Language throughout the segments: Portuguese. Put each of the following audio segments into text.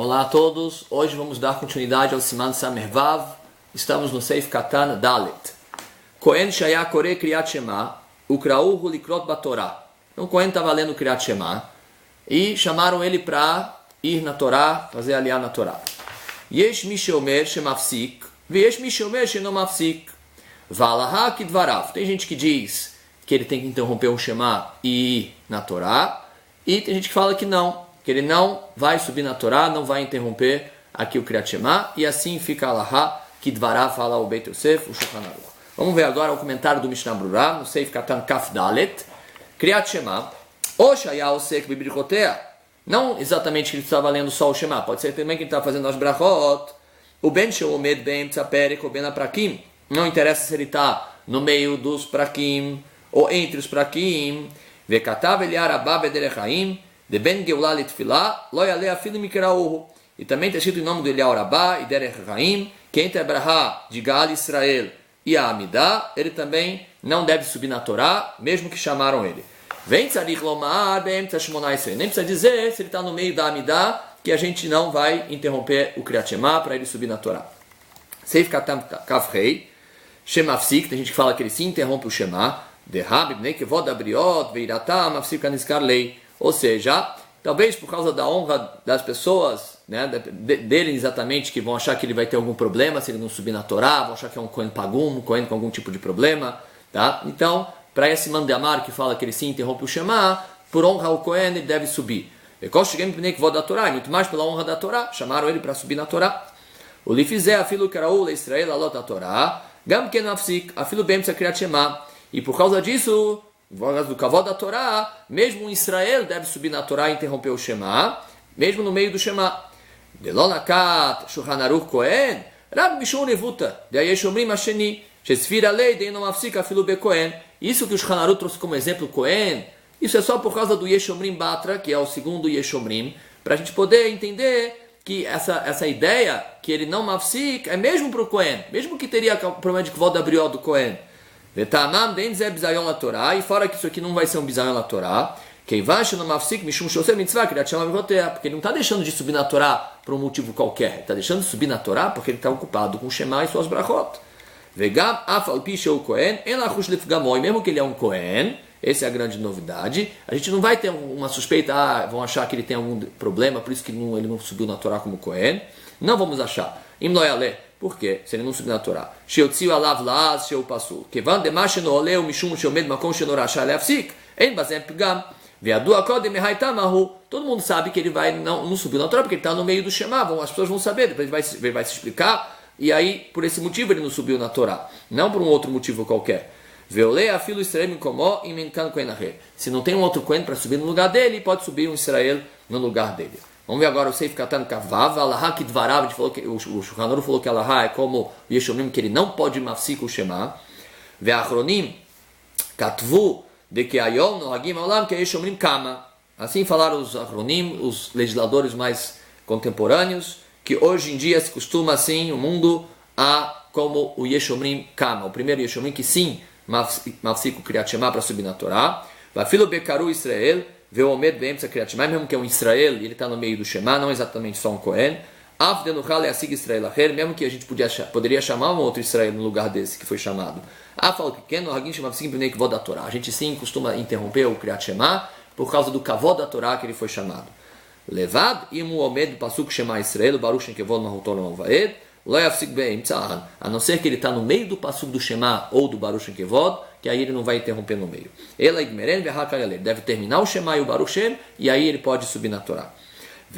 Olá a todos, hoje vamos dar continuidade ao Siman Samer Vav. Estamos no Seif Katan Dalet. Kohen Shaya Kore Kriyat Shema, Ukrauhu Likrot Batorá. Então o Kohen estava lendo Kriyat Shema e chamaram ele para ir na Torá, fazer aliá na Torá. Yesh mi sheomer shemafsik, veyesh mi sheomer shenomafsik. Valaha kidvarav. Tem gente que diz que ele tem que interromper um Shema e ir na Torá, e tem gente que fala que não, que ele não vai subir na Torá, não vai interromper aqui o Kriyat Shema, e assim fica Alaha kidvarav, fala o Beit Yosef, o Shulchan Aruch. Vamos ver agora o comentário do Mishnah Brura, no Seif Katan Kaf Dalet. Kriyat Shema, o Shaya Osek Bibrichotea. Não exatamente que ele estava lendo só o Shema, pode ser também que ele estava fazendo as brachot. O Ben Sheomed Ben Tzaperek ou Ben Aprakim. Não interessa se ele está no meio dos prakim ou entre os prakim. Vekatav Eliar Abba Bederechaim de Ben Geulah Litfilah Lo Yaleh Afilu Mikrauhu. E também está escrito em nome do Eliar Abba e Derechaim que entre a Brahá de Gal Israel e a Amidah, ele também não deve subir na Torá, mesmo que chamaram ele. Nem precisa dizer se ele está no meio da Amidah que a gente não vai interromper o Kriyat Shema para ele subir na Torá. Seif Katan Kaf Rei Shemafsik, tem gente que fala que ele se interrompe o Shema. Ou seja, talvez por causa da honra das pessoas, né, dele exatamente, que vão achar que ele vai ter algum problema se ele não subir na Torá, vão achar que é um Kohen Pagum, um Kohen com algum tipo de problema, tá? Então, para esse Mandamar que fala que ele se interrompe o Shema, por honra ao Kohen ele deve subir. Muito mais pela honra da Torá, chamaram ele para subir na Torá. O Lifizé, afilu karaú Israel alot a Torá, gam ken mafsik, afilu bem Kriyat Shema. E por causa disso, por causa do kavod da Torá, mesmo em Israel deve subir na Torá e interromper o Shema, mesmo no meio do Shema. Delonakat, Shulchan Aruch Kohen, Rab Mishon Nevuta, de Ayeshomrim Asheni, Shesfira Lei, de Inomafsik afilu be Kohen. Isso que o Shulchan Aruch trouxe como exemplo Kohen, isso é só por causa do Yeshomrim Batra, que é o segundo Yeshomrim, para a gente poder entender que essa ideia que ele não mafsik é mesmo para o Kohen, mesmo que teria o problema de kavod abrió do Kohen. Vetamam den ze bizayon la Torá, e fora que isso aqui não vai ser um bizayon la Torá, keivash no mafsik mishum shoseh mitzvah kriyat shema mivotea, porque ele não está deixando de subir na Torá por um motivo qualquer, ele está deixando de subir na Torá porque ele está ocupado com o Shema e suas brachot. Vegam af al pi sheu Kohen en lachush lifgamoi, mesmo que ele é um Kohen, essa é a grande novidade. A gente não vai ter uma suspeita, vão achar que ele tem algum problema, por isso que ele não subiu na Torá como Kohen. Não vamos achar. Im lo yaleh. Por quê? Se ele não subiu na Torá. Sheotziu alav laaz sheu pasul. Kevan demasheno oleu mishum sheomed makom shenorasha leafsik. En bazem pigam. Veadu akodem mehaitamahu. Todo mundo sabe que ele não subiu na Torá porque ele está no meio do Shema. As pessoas vão saber, depois ele vai se explicar. E aí, por esse motivo, ele não subiu na Torá. Não por um outro motivo qualquer. Se não tem um outro Kohen para subir no lugar dele, pode subir um Israel no lugar dele. Vamos ver agora o Seif Katan Kavav, Alaha Kidvarav, a gente falou que o Shulchan Aruch falou que Alaha é como o Yeshomrim, que ele não pode mafsik o Shema. Ve'achronim Katvu de que Ayom Nohagim Olam que Yeshomrim Kama. Assim falaram os Achronim, os legisladores mais contemporâneos, que hoje em dia se costuma assim o mundo a como o Yeshomrim Kama, o primeiro Yeshomrim que sim mafsik o Kriyat Shema para subir na Torá. Vafilo Bekaru Israel Veomed Beemtza Kriyat Shema, mesmo que é um Israel e ele está no meio do Shema, não exatamente só um Kohen. Af Denuchal Leasig Israel Acher, mesmo que a gente poderia chamar um outro Israel no lugar desse que foi chamado. Afal Pequeno Hagim Shemafsik Bnei Kavod da Torá. A gente sim costuma interromper o Kriyat Shema por causa do Kavod da Torá que ele foi chamado. Levad Imu Omed Pasuk Shema Israel Baruch Shem Kevod Mahutol Vaed. A não ser que ele está no meio do passuk do Shema ou do Baruch Shem Kevod, que aí ele não vai interromper no meio. Ele deve terminar o Shema e o Baruch Shem, e aí ele pode subir na Torá. A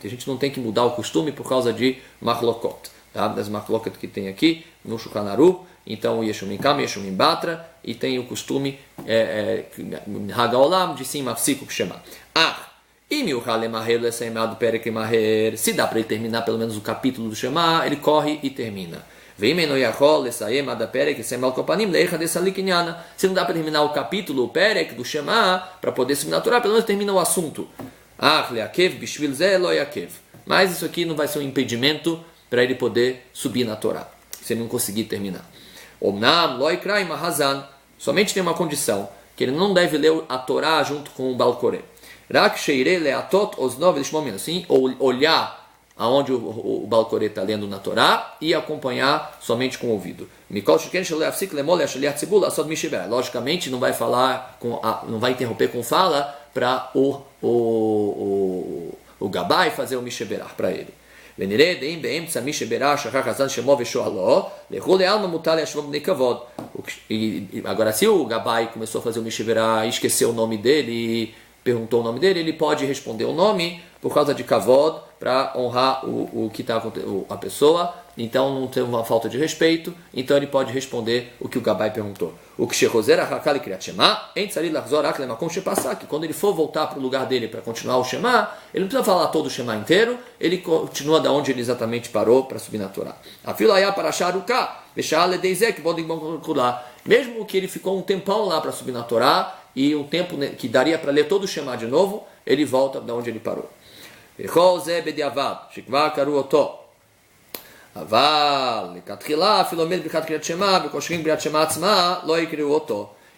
gente não tem que mudar o costume por causa de machlokot, tá? Das machlokot que tem aqui no Shulchan Aruch. Então o Yeshomim Kama, Yeshomim Batra, e tem o costume Hagaolam de sim mafsik o Shema. Se dá para ele terminar pelo menos o capítulo do Shema, ele corre e termina. Se não dá para terminar o capítulo, o Perek do Shema, para poder subir na Torá, pelo menos termina o assunto. Mas isso aqui não vai ser um impedimento para ele poder subir na Torá, se ele não conseguir terminar. Somente tem uma condição, que ele não deve ler a Torá junto com o Baal Koreh. Rak sheirei leatot osnov lishmomino. Sim, ou olhar aonde o Balcorê está lendo na Torá e acompanhar somente com o ouvido. Logicamente não vai falar não vai interromper com fala para o Gabai fazer o Misheberah para ele. Agora, se o Gabai começou a fazer o Misheberah e esqueceu o nome dele e perguntou o nome dele, ele pode responder o nome por causa de kavod, para honrar o que está acontecendo, a pessoa. Então não tem uma falta de respeito, então ele pode responder o que o Gabai perguntou. O que quando ele for voltar para o lugar dele para continuar o Shema, ele não precisa falar todo o Shema inteiro, ele continua da onde ele exatamente parou para subir na Torá. Mesmo que ele ficou um tempão lá para subir na Torá, e um tempo que daria para ler todo o Shema de novo, ele volta da onde ele parou.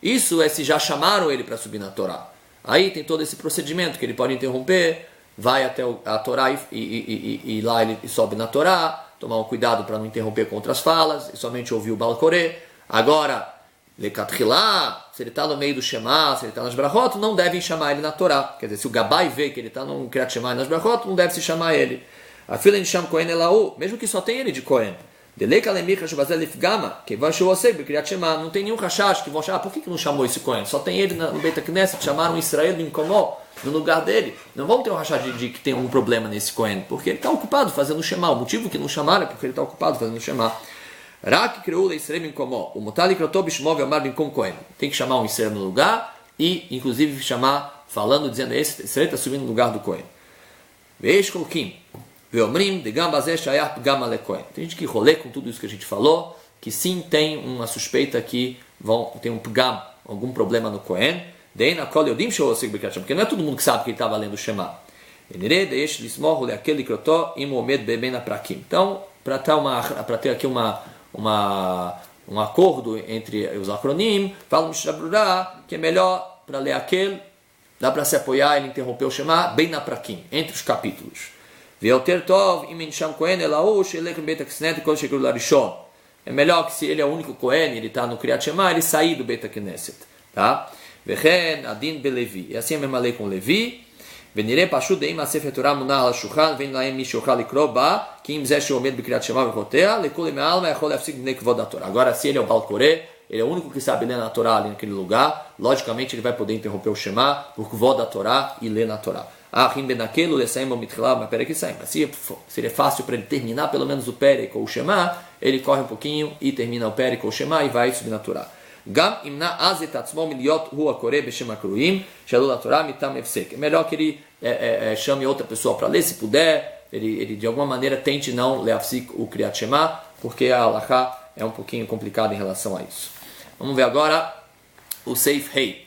Isso é se já chamaram ele para subir na Torá. Aí tem todo esse procedimento que ele pode interromper, vai até a Torá e lá ele sobe na Torá, tomar um cuidado para não interromper com outras falas, e somente ouvir o Balcorê. Agora, se ele está no meio do Shema, se ele está nas Brachot, não devem chamar ele na Torá. Quer dizer, se o Gabai vê que ele está no Kriyat Shema e nas Brachot, não deve se chamar ele. A fila em Sham Kohen Elau, mesmo que só tem ele de Kohen. Não tem nenhum rashash que vão chamar. Por que não chamou esse Kohen? Só tem ele no Beit HaKnesset, chamaram Israel em Komó, no lugar dele. Não vão ter um rashash de que tem um problema nesse Kohen, porque ele está ocupado fazendo o Shema. O motivo que não chamaram é porque ele está ocupado fazendo o Shema. Tem que chamar um Israel no lugar e, inclusive, chamar, falando, dizendo esse Israel está subindo no lugar do Kohen. Tem gente que rolê com tudo isso que a gente falou, que sim tem uma suspeita que tem um pgam, algum problema no Kohen, porque não é todo mundo que sabe que ele estava lendo o Shema. Então, para ter aqui um acordo entre os acronim, fala no Mishnah que é melhor para ler aquele, dá para se apoiar e interromper o Shema bem na prakim, entre os capítulos. É melhor que se ele é o único Kohen, ele está no Kriyat Shema, ele sair do Beit HaKnesset. Tá? E assim é a mesma lei com Levi. Agora, se ele é o Balcorê, ele é o único que sabe ler na Torá ali naquele lugar, logicamente ele vai poder interromper o Shema por Kvod da Torá e ler na Torá. Mas se seria fácil para ele terminar pelo menos o Perek ou o Shema, ele corre um pouquinho e termina o Perek ou o Shema e vai subir na Torá. É melhor que ele chame outra pessoa para ler, se puder, ele de alguma maneira tente não leafsik o Kriyat Shema, porque a halakha é um pouquinho complicada em relação a isso. Vamos ver agora o Seif Hei.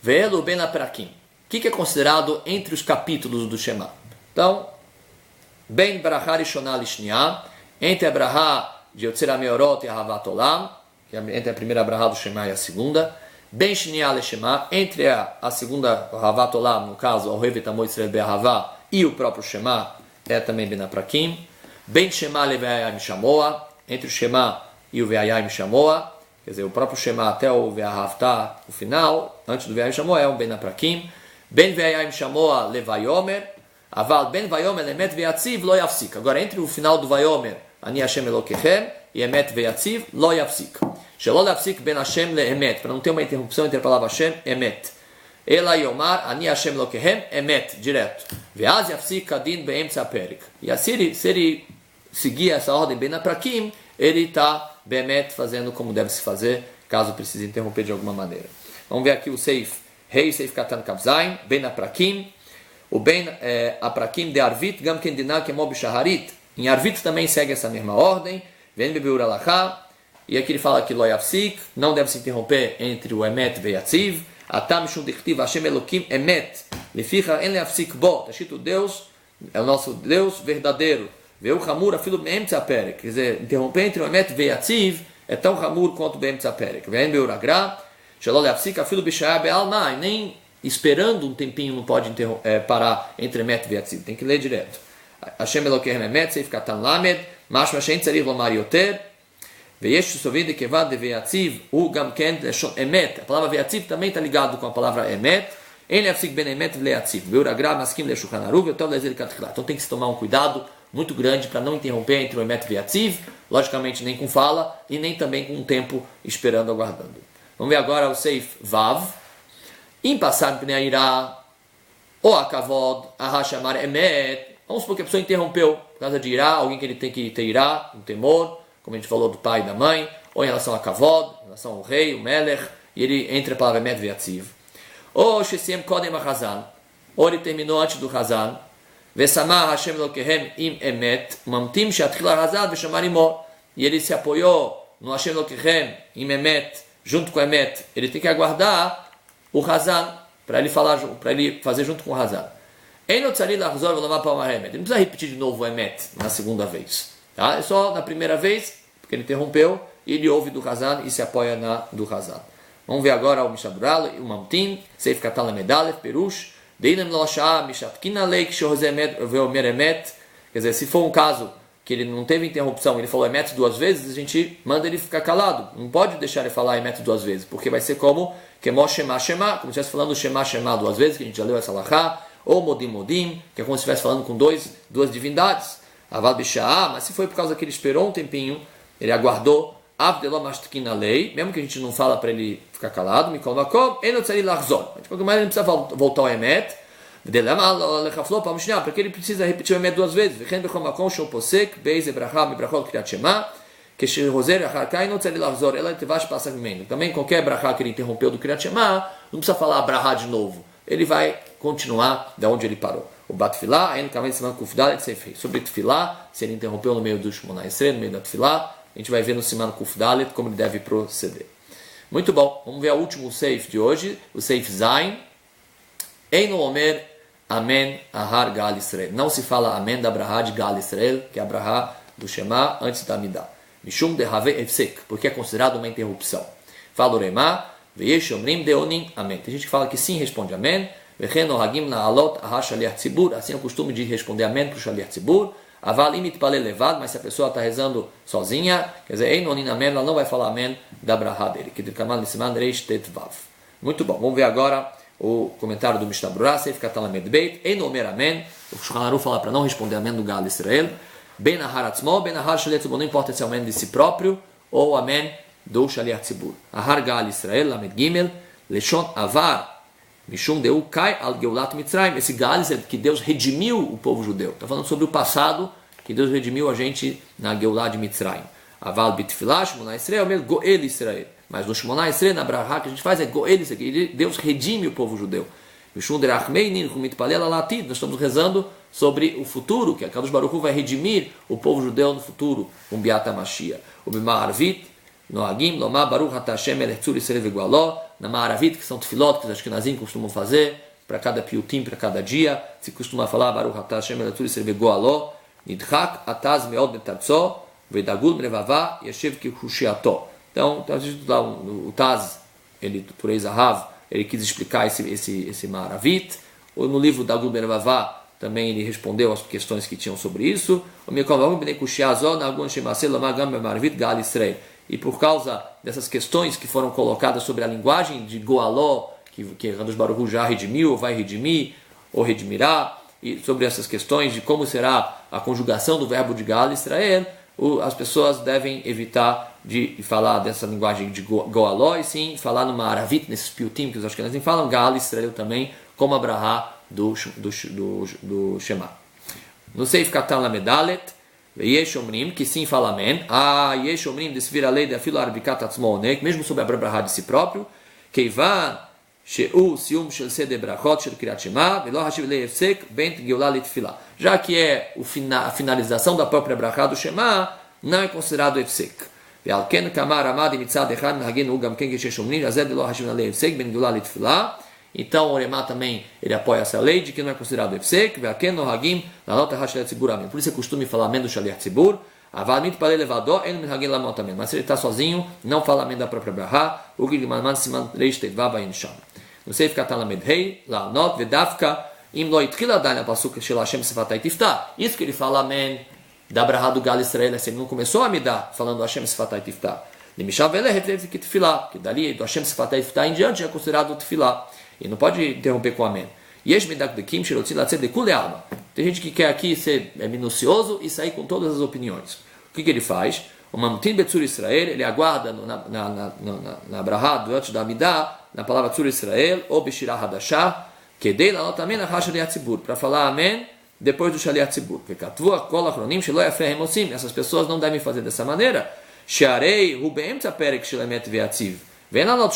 Ve'elu ben aperakim. O que é considerado entre os capítulos do Shema? Então, ben brachá rishonah lishniah, entre a brachá de Yotzer HaMeorot e Ahavat Olam, entre a primeira brachá do Shema e a segunda, ben shniah leshema, entre a segunda Ahavat Olam, no caso, o Ohev et Amo Yisrael be'ahavá, e o próprio Shema, é também ben aprakim, ben Shema leve'ayayim shamoa, entre o Shema e o ve'ayayim shamoa, quer dizer, o próprio Shema até o ve'ahavta, o final, antes do ve'ayayim shamoa, é um ben aprakim, ben ve'ayayim shamoa levayomer, aval ben vayomer lemet ve'atziv lo yafsik. Agora, entre o final do vayomer, ani Hashem elokechem, e emet ve'atziv lo yafsik. Shelo yafsik ben Hashem le'emet, para não ter uma interrupção entre a palavra Hashem, emet. Ela yomar, ani Hashem elokechem, emet, direto. Ve'az yafsik kadin be'emtza aperik. E assim, se ele seguir essa ordem ben aprakim, ele está be'emet fazendo como deve se fazer, caso precise interromper de alguma maneira. Vamos ver aqui o Seif Rei, Seif Katan Kavzain, ben aprakim. O ben aprakim de Arvit, gam ken diná kemo bishaharit. Em Arvit também segue essa mesma ordem. Vem bebeur alachá. E aqui ele fala que lo yafsik, não deve se interromper entre o emet e yatziv. Atam shum dichtiv Hashem Elokim emet. Leficha en leafsik bo. Está escrito Deus, é o nosso Deus verdadeiro. Veu hamur afilo be'emtza perek. Quer dizer, interromper entre o emet e yatziv é tão hamur quanto be'emtza perek. Vem bebeur agra. Shelo leafsik afilo bishaya be'alma. Nem esperando um tempinho, não pode parar entre emet e veatziv. Tem que ler direto. Hashem Elokehem emet, seif katan lamed, mashma shein tzarich lomar yoter, veyesh sovim de kevad de veatziv, u gam ken leshon emet. A palavra veatziv também está ligado com a palavra emet. Ele afsik ben emet veatziv. Veuragra maskim leshulchan aruv, yotov lezer katchila. Então tem que se tomar um cuidado muito grande para não interromper entre o emet e veatziv, logicamente nem com fala e nem também com um tempo esperando, aguardando. Vamos ver agora o seif vav. Im passar pnei irá, ou a kavod, a chamar emet. Vamos supor que a pessoa interrompeu por causa de irá, alguém que ele tem que ter irá, um temor, como a gente falou do pai e da mãe, ou em relação a kavod, em relação ao rei, o melech, e ele entra a palavra emet veatziv. Ou shesiem kodem a ou ele terminou antes do hazan, vesamah Hashem Elokehem im emet, mamtim sheatchil hazan veshamar imo, e ele se apoiou no Hashem Elokehem im emet, junto com emet, ele tem que aguardar o hazan, para ele falar, para ele fazer junto com o hazan. Ele não precisa repetir de novo o emet na segunda vez. Tá? É só na primeira vez, porque ele interrompeu, e ele ouve do hazan e se apoia na do hazan. Vamos ver agora o Mishabral, o Mamtin, Seif Katan Lamedalef, Perush, Deinem Loshah, Mishatkina Leik, Shohozemet, Veomer Emet. Quer dizer, se for um caso que ele não teve interrupção, ele falou emet duas vezes, a gente manda ele ficar calado. Não pode deixar ele falar emet duas vezes, porque vai ser como Kemo Shema Shema, como se estivesse falando Shema Shema duas vezes, que a gente já leu essa lahá, ou Modim Modim, que é como se estivesse falando com duas divindades. Avad Bishah, mas se foi por causa que ele esperou um tempinho, ele aguardou, Avdeló Mashtkina Lei, mesmo que a gente não fala para ele ficar calado, Mikol Makom, Enotzari Larzon. De qualquer maneira, ele precisa voltar ao emet, porque ele precisa repetir o emet duas vezes. Também qualquer brachá que ele interrompeu do Kriyat Shema, não precisa falar brachá de novo. Ele vai continuar da onde ele parou. O Bat Tefilá, sobre Tefilá, se ele interrompeu no meio do Shmoneh Esrei, no meio da Tefilá, a gente vai ver no Siman Kuf Dalet como ele deve proceder. Muito bom, vamos ver o último seif de hoje, o seif Zain. Eino Omer Amen Ahar Gal Israel. Não se fala Amen da brahá de Gal Israel, que é a brahá do Shema antes da Midah. Mishum de Have Efsek, porque é considerado uma interrupção. Fala o Remá, Veyesh Omrim Deonim Amen. Tem gente que fala que sim, responde Amen. Vechen Ohagim Na'alot Ahar Shaliach Tzibur. Assim é o costume de responder Amen para o Shaliach Tzibur. Aval imit pale levado, mas se a pessoa está rezando sozinha, quer dizer, Ein Onin Amen, ela não vai falar Amen da brahá dele. Que de Kamal Nisiman Reish Tet Vav. Muito bom, vamos ver agora o comentário do Mishnah Berurah, Seif Katan Lamed Beit, Ein Omer Amen, o Shulchan Aruch fala para não responder Amen do Gal Israel, Ben Ahar Atzmo, Ben Ahar Shaliach Tzibur, não importa se é Amen de si próprio, ou Amen do Shaliach Tzibur. Ahar Gal Israel, Lamed Gimel, Leshon Avar, Mishum Deu Kai Al Geulat Mitzrayim, esse Gal Israel, que Deus redimiu o povo judeu. Está falando sobre o passado, que Deus redimiu a gente na Geulat de Mitzrayim. Aval Bitfilah, Shmoneh Esrei, Omer Goel Israel. Mas no Shmoneh Esrei, na brahá que a gente faz, é Goel Israel, Deus redime o povo judeu. Nós estamos rezando sobre o futuro, que a Kadosh Baruch Hu vai redimir o povo judeu no futuro, com Biat HaMashiach. O Bima'arvit, Noagim, Lomar, Baruch Ata Hashem, Melech Tzur Yisrael Vegualó, na Ma'aravit, que são tefilot, que os ashkenazim costumam fazer, para cada piutim, para cada dia, se costuma falar, Baruch Ata Hashem, Melech Tzur Yisrael Vegualó, Nidchak, Ataz, Meod, Netartzó, Vedagul, Mrevavá, Yeshev, Kihushiató. Então, o Taz, ele, por Eizahav, ele quis explicar esse Ma'aravit. Ou no livro da Gul Mrevavá, também ele respondeu às questões que tinham sobre isso. E por causa dessas questões que foram colocadas sobre a linguagem de Goaló, que Kadosh Baruch Hu já redimiu, ou vai redimir, ou redimirá, e sobre essas questões de como será a conjugação do verbo de Gal Israel, as pessoas devem evitar de falar dessa linguagem de Goaló, e sim falar numa aravit, nesses piutim que os ashkenazim falam, Gal Israel também, como a brahá do Shema. No Seif Katan Lamedalet, Yesh Omrim, que sim fala Amen. Yesh Omrim, desvira a lei da filo arbikat atzmonek, mesmo sobre a brahá de si próprio, Keivan, Sheu, Sium, Shel Sede Brachot, Shel Kriyat Shema, Velo Hashiv Leifsek, Bent Geulah Litfilah. Já que é a finalização da própria brachá do Shema, não é considerado Efsek. Ve'alken Kamar Amad Mitzad Echad Nahagin Ugam Ken Geshesh Omrim, Azed Velo Hashiv Leifsek, Bent Geulah Litfilah. Então o Oremá também ele apoia essa lei de que não é considerado Efsek, Ve'alken Nohagim, Lalot Hashlet Tzibur Amen. Por isso é costume falar Amen do Shaliach Tzibur. Avamit para elevador, ele me hagin lamot amen. Mas se ele está sozinho, não fala Amen da própria brahá. O Gilmanman Siman Reish Tevav Ayin Sham. No Seif Katan Lamed Rei, lá not vedavka im lo itchila dain apasuk shel Hashem sifatai tiftah. Isso que ele fala amém da brahá do Gal Israel, se ele não começou a me dar falando Hashem sifatai tiftah. Limishav vele reflete que tefilá, que dali do Hashem sifatai tiftah em diante é considerado tefilá. E não pode interromper com amém. Yesh medak de kim shirotzin latzet de kule alma. Tem gente que quer aqui ser minucioso e sair com todas as opiniões. O que ele faz? O Mamtin Betzur Israel, ele aguarda na brahá, durante da Amidah, na palavra Tzur Israel, ou Beshirah Hadashah, que dei lá também na Racha Liatzibur, para falar amém depois do Shaliat Tzibur. Essas pessoas não devem fazer dessa maneira. Shearei, Rubeem Tzaperek Shilemet Veatziv. Ele não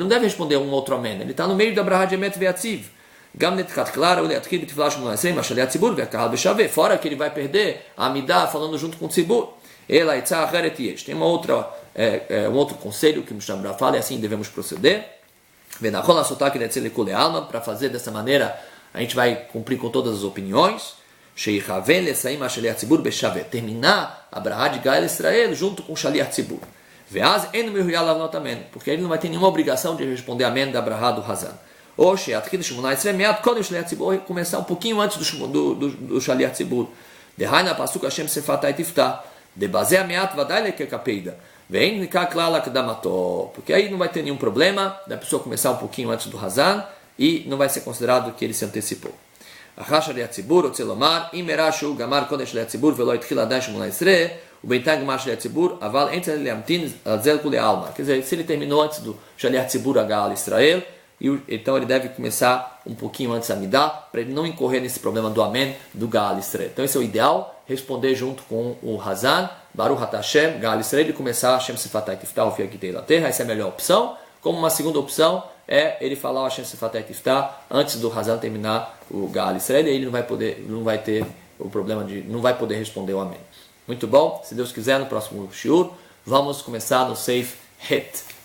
deve responder um outro amém. Ele está no meio da brahá de Emet Veatziv. Fora que ele vai perder a Amidah falando junto com o Tzibur. Tem um outro conselho que o Mishnah fala e assim devemos proceder. Para fazer dessa maneira, a gente vai cumprir com todas as opiniões. Terminar a brahá de Gal Israel junto com o Shaliach Tzibur. Porque ele não vai ter nenhuma obrigação de responder amém da brahá do Hazan. Ou começar um pouquinho antes do Shaliach Tzibur. Porque aí não vai ter nenhum problema da pessoa começar um pouquinho antes do Hazan e não vai ser considerado que ele se antecipou. Quer dizer, se ele terminou antes do Shaliach Tzibur a Gal Israel, então ele deve começar um pouquinho antes a Amidah, para ele não incorrer nesse problema do amém do Gal Israel. Então esse é o ideal, responder junto com o Hazan, Baruch Atah Hashem, Gal Israel, e começar Hashem Sifatai Tiftah, o Fiakitei La Terra. Essa é a melhor opção. Como uma segunda opção é ele falar o Hashem Sifatai Tiftah antes do Hazan terminar o Gal Israel, e ele não vai ter o problema não vai poder responder o amém. Muito bom, se Deus quiser, no próximo shiur vamos começar no Seif Het.